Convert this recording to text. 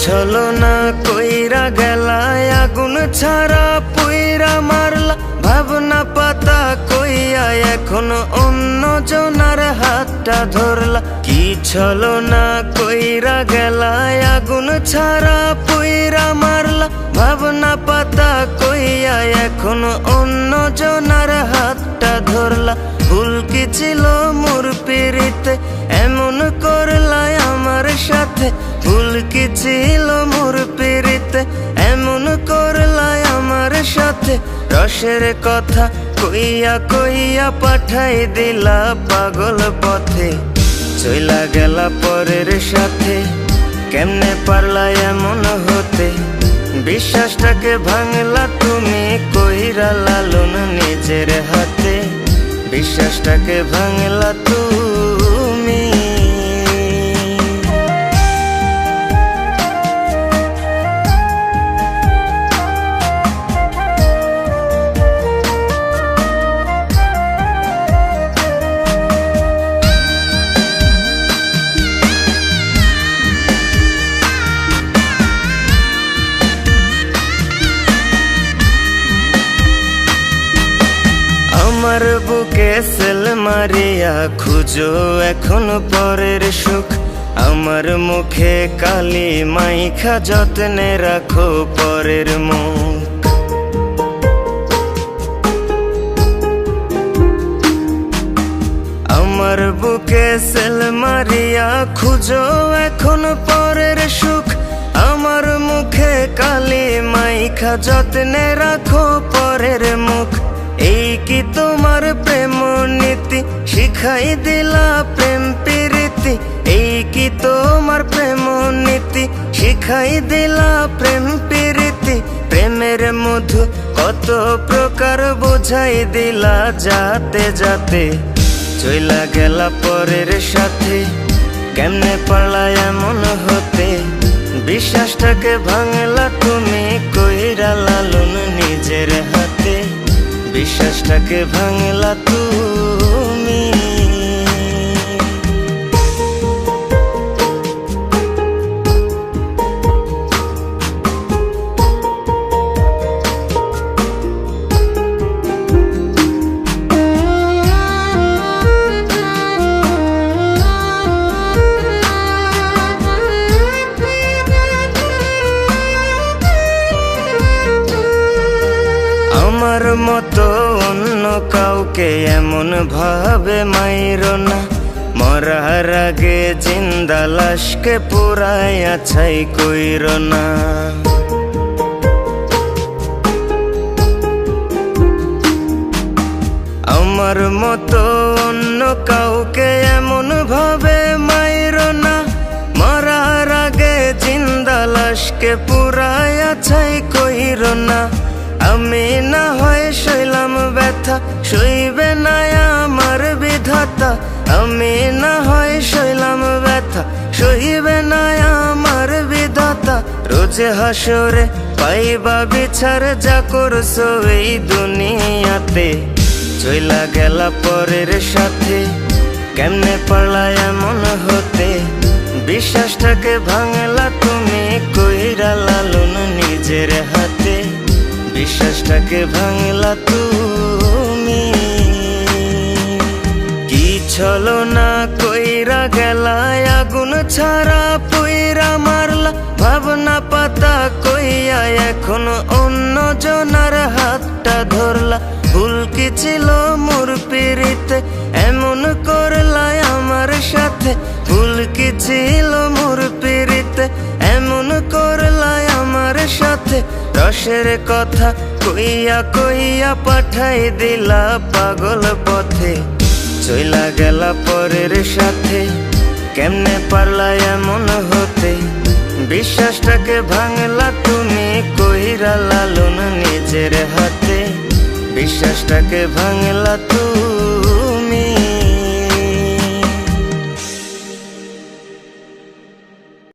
ছলনা কইরা গেলা, আগুন ছাড়া পুইরা মারলা, ভাবনা পাতা কইয়া এখন অন্য জনার হাতটা ধরলা। কি ছলনা কইরা গেলা, আগুন ছাড়া পুইরা মারলা, ভাবনা পাতা কইয়া এখন অন্য জনার হাতটা ধরলা। ভুল কি ছিল মোর পিরিতে, এমন করলা আমার সাথে? ভুল কি ছিল মোর পিরিতে, এমন করলা আমার সাথে? রসের কথা কইয়া কইয়া পাঠাই দিলা পাগল পথে, চইলা গেলা পরের সাথে। কেমনে পারলা এমন হতে, বিশ্বাসটাকে ভাঙলা তুমি কইরা লালন নিজের হাতে। বিশ্বাসটাকে ভাঙলা তুমি। আমার বুকে সেল মারিয়া খুঁজো এখন পরের সুখ, আমার মুখে কালি মাইখা যত্নে রাখো পরের মুখ। আমার বুকে সেল মারিয়া খুঁজো এখন পরের সুখ, আমার মুখে কালি মাইখা যত্নে রাখো পরের মুখ। এই কি তোমার প্রেম নীতি, শিখাই দিলা প্রেম প্রীতি? এই কি তোমার প্রেম নীতি, শিখাই দিলা প্রেম প্রীতি? প্রেমের মধু কত প্রকার বোঝাই দিলা যাতে যাতে, চইলা গেলা পরের সাথে। কেমনে পারলা এমন হতে, বিশ্বাসটাকে ভাঙলা তুমি কইরা লালন নিজের হাতে। বিশ্বাসটাকে ভাঙলা তুমি। আমার মতো অন্য কাউকে এমন ভাবে মাইরো না, মরার আগে জিন্দা লাশকে পুরাইয়া ছাই কইরো না। আমার মতো অন্য কাউকে এমন ভাবে মাইরো না, মরার আগে জিন্দা লাশকে পুরাইয়া ছাই কইরো না। আমি না হয় সইলাম ব্যথা, সইবে না আমার বিধাতা। আমি না হয় সইলাম ব্যথা, সইবে না আমার বিধাতা। রোজে হাসরে পাইবা বিচার, যা করছো এই দুনিয়াতে। চইলা গেলা পরের সাথে, কেমনে পারলা এমন হতে? বিশ্বাসটাকে ভাঙলা তুমি কইরা লালন নিজের হাতে। বিশ্বাসটাকে ভাঙলা তুমি। কি ছলনা কইরা গেলা, আগুন ছাড়া পুইরা মারলা, ভাবনা পাতা কইয়া এখন অন্য জনার হাতটা ধরলা। ভুল কি ছিল মোর পিরিতে, এমন করলা আমার সাথে? ভুল কি ছিল মোর পিরিতে, এমন করলা আমার সাথে? রসের কথা কইয়া কইয়া পাঠাই দিলা পাগল পথে, চইলা গেলা পরের সাথে। কেমনে পারলা এমন হতে, বিশ্বাসটাকে ভাঙলা তুমি কইরা লালন নিজের হাতে। বিশ্বাসটাকে ভাঙলা তুমি।